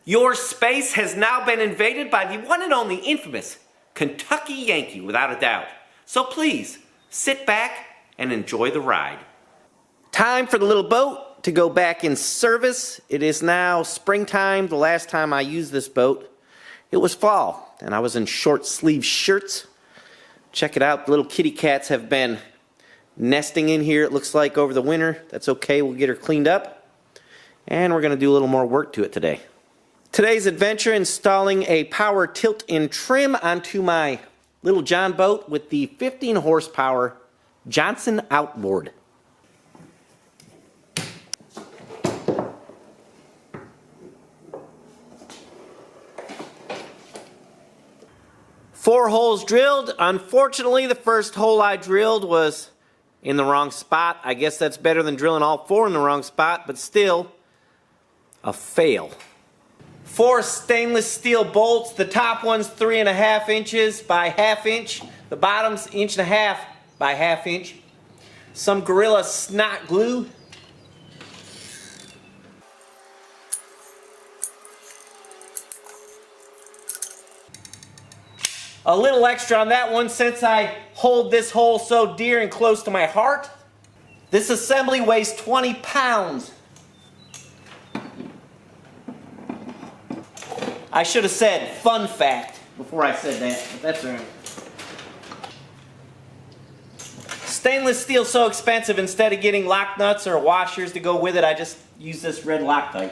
Your space has now been invaded by the one and only infamous Kentucky Yankee, without a doubt. So please, sit back and enjoy the ride. Time for the little boat to go back in service. It is now springtime. The last time I used this boat, it was fall, and I was in short sleeve shirts. Check it out, the little kitty cats have been nesting in here, it looks like, over the winter. That's okay, we'll get her cleaned up. And we're going to do a little more work to it today. Today's adventure, installing a power tilt and trim onto my little John boat with the 15 horsepower Johnson outboard. Four holes drilled. Unfortunately, the first hole I drilled was in the wrong spot. I guess that's better than drilling all four in the wrong spot, but still a fail. 4 stainless steel bolts. The top one's 3.5 inches by 1/2 inch. The bottom's 1.5 inches by 1/2 inch. Some Gorilla Snot glue. A little extra on that one since I hold this hole so dear and close to my heart. This assembly weighs 20 pounds. I should have said fun fact before I said that, but that's all right. Stainless steel so expensive, instead of getting lock nuts or washers to go with it, I just use this red Loctite.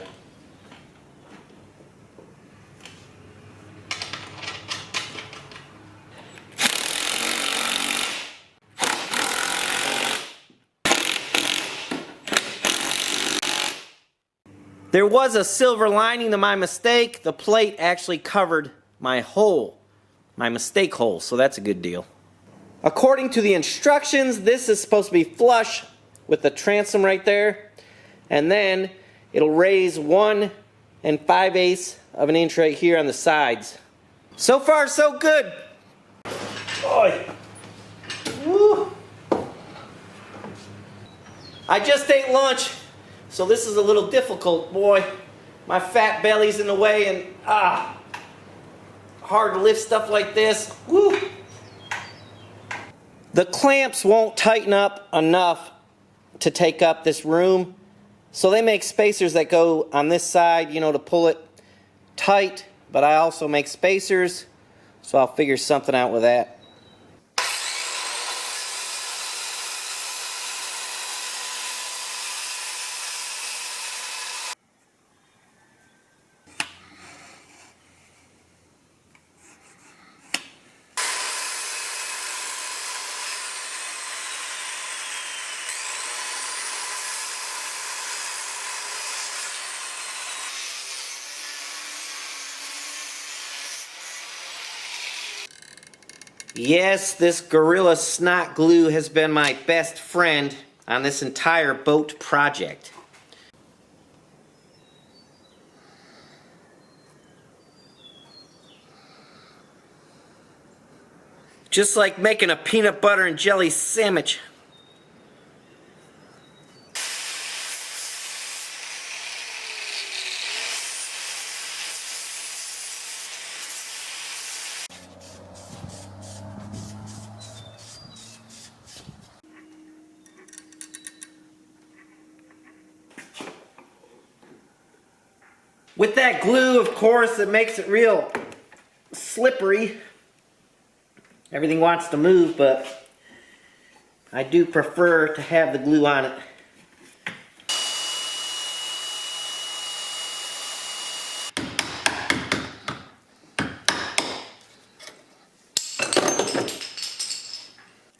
There was a silver lining to my mistake. The plate actually covered my hole, my mistake hole, so that's a good deal. According to the instructions, this is supposed to be flush with the transom right there, and then it'll raise 1 5/8 of an inch right here on the sides. So far, so good. Boy. Woo. I just ate lunch, so this is a little difficult, boy. My fat belly's in the way, and hard to lift stuff like this. Woo. The clamps won't tighten up enough to take up this room, so they make spacers that go on this side, you know, to pull it tight, but I also make spacers, so I'll figure something out with that. Yes, this Gorilla Snot glue has been my best friend on this entire boat project. Just like making a peanut butter and jelly sandwich. With that glue, of course, it makes it real slippery. Everything wants to move, but I do prefer to have the glue on it.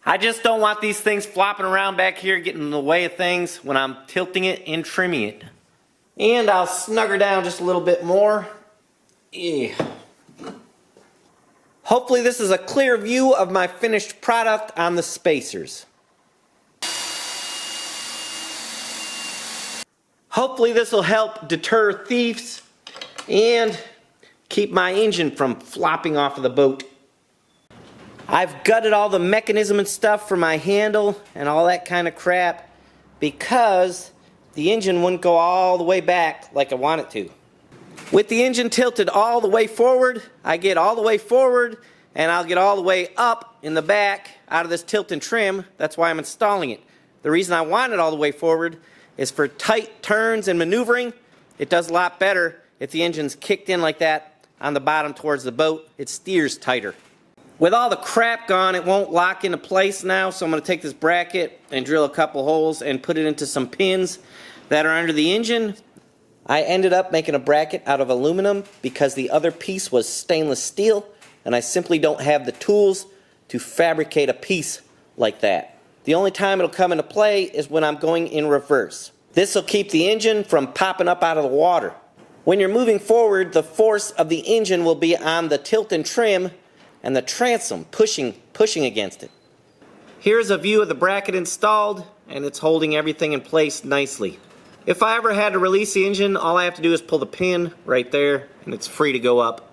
I just don't want these things flopping around back here, getting in the way of things when I'm tilting it and trimming it. And I'll snug her down just a little bit more. Yeah. Hopefully this is a clear view of my finished product on the spacers. Hopefully this will help deter thieves and keep my engine from flopping off of the boat. I've gutted all the mechanism and stuff for my handle and all that kind of crap because the engine wouldn't go all the way back like I want it to. With the engine tilted all the way forward, I get all the way forward and I'll get all the way up in the back out of this tilt and trim. That's why I'm installing it. The reason I want it all the way forward is for tight turns and maneuvering. It does a lot better if the engine's kicked in like that on the bottom towards the boat. It steers tighter. With all the crap gone, it won't lock into place now, so I'm going to take this bracket and drill a couple holes and put it into some pins that are under the engine. I ended up making a bracket out of aluminum because the other piece was stainless steel, and I simply don't have the tools to fabricate a piece like that. The only time it'll come into play is when I'm going in reverse. This will keep the engine from popping up out of the water. When you're moving forward, the force of the engine will be on the tilt and trim and the transom pushing against it. Here's a view of the bracket installed, and it's holding everything in place nicely. If I ever had to release the engine, all I have to do is pull the pin right there, and it's free to go up.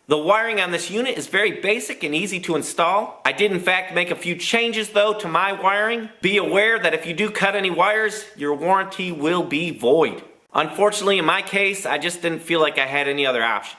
The wiring on this unit is very basic and easy to install. I did in fact make a few changes though to my wiring. Be aware that if you do cut any wires, your warranty will be void. Unfortunately, in my case, I just didn't feel like I had any other option.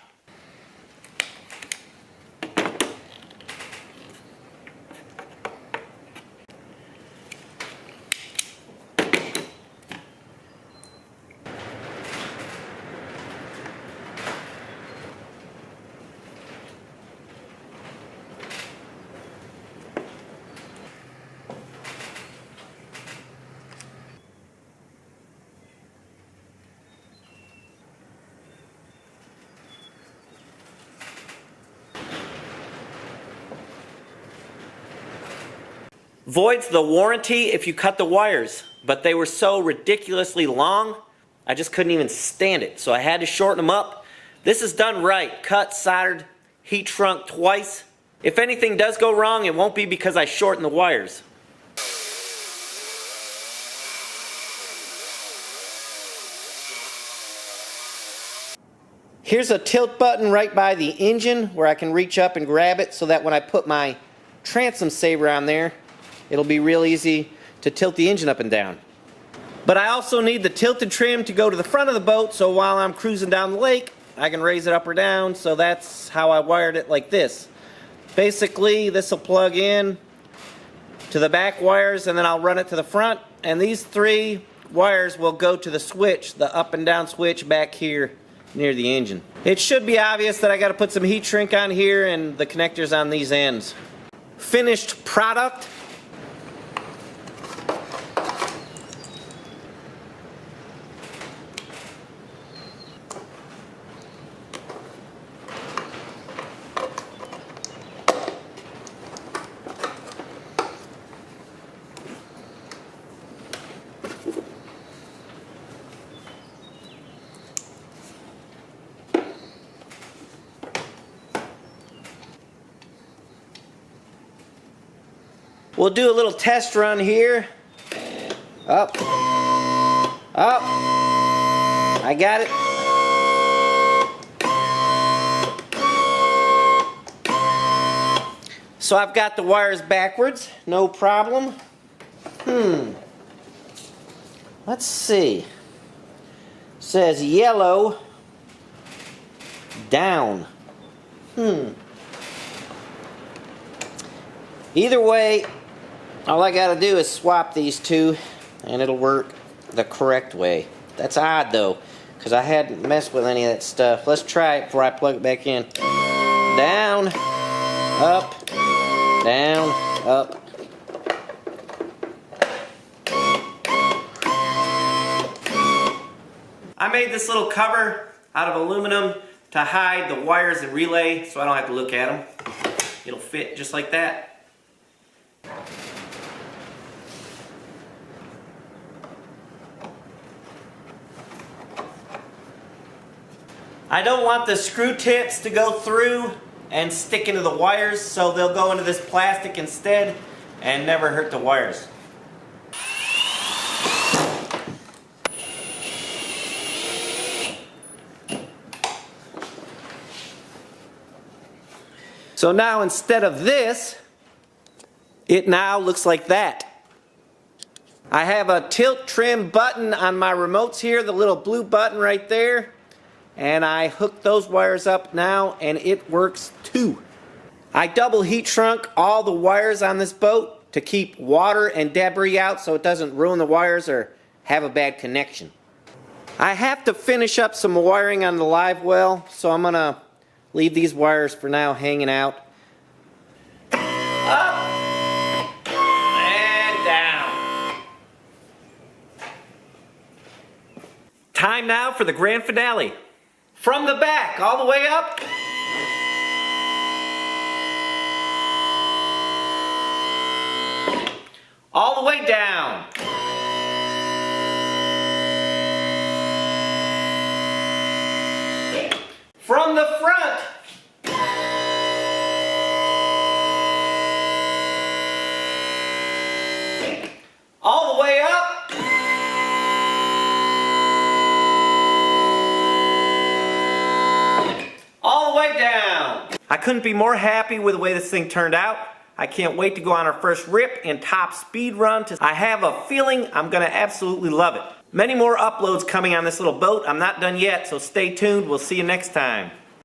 Voids the warranty if you cut the wires, but they were so ridiculously long, I just couldn't even stand it, so I had to shorten them up. This is done right, cut, soldered, heat shrunk twice. If anything does go wrong, it won't be because I shortened the wires. Here's a tilt button right by the engine where I can reach up and grab it so that when I put my transom saver on there, it'll be real easy to tilt the engine up and down. But I also need the tilted trim to go to the front of the boat, so while I'm cruising down the lake, I can raise it up or down, so that's how I wired it like this. Basically, this will plug in to the back wires, and then I'll run it to the front, and these three wires will go to the switch, the up and down switch back here near the engine. It should be obvious that I got to put some heat shrink on here and the connectors on these ends. Finished product. We'll do a little test run here. Up. Up. I got it. So I've got the wires backwards, no problem. Let's see. It says yellow down. Either way, all I gotta do is swap these two and it'll work the correct way. That's odd though, because I hadn't messed with any of that stuff. Let's try it before I plug it back in. Down, up, down, up. I made this little cover out of aluminum to hide the wires and relay so I don't have to look at them. It'll fit just like that. I don't want the screw tips to go through and stick into the wires, so they'll go into this plastic instead and never hurt the wires. So now instead of this, it now looks like that. I have a tilt trim button on my remotes here, the little blue button right there. and I hooked those wires up now, and it works too. I double heat shrunk all the wires on this boat to keep water and debris out so it doesn't ruin the wires or have a bad connection. I have to finish up some wiring on the live well, so I'm gonna leave these wires for now hanging out. Up and down. Time now for the grand finale. From the back all the way up. All the way down. From the front. All the way up. All the way down. I couldn't be more happy with the way this thing turned out. I can't wait to go on our first rip and top speed run. I have a feeling I'm gonna absolutely love it. Many more uploads coming on this little boat. I'm not done yet, so stay tuned. We'll see you next time.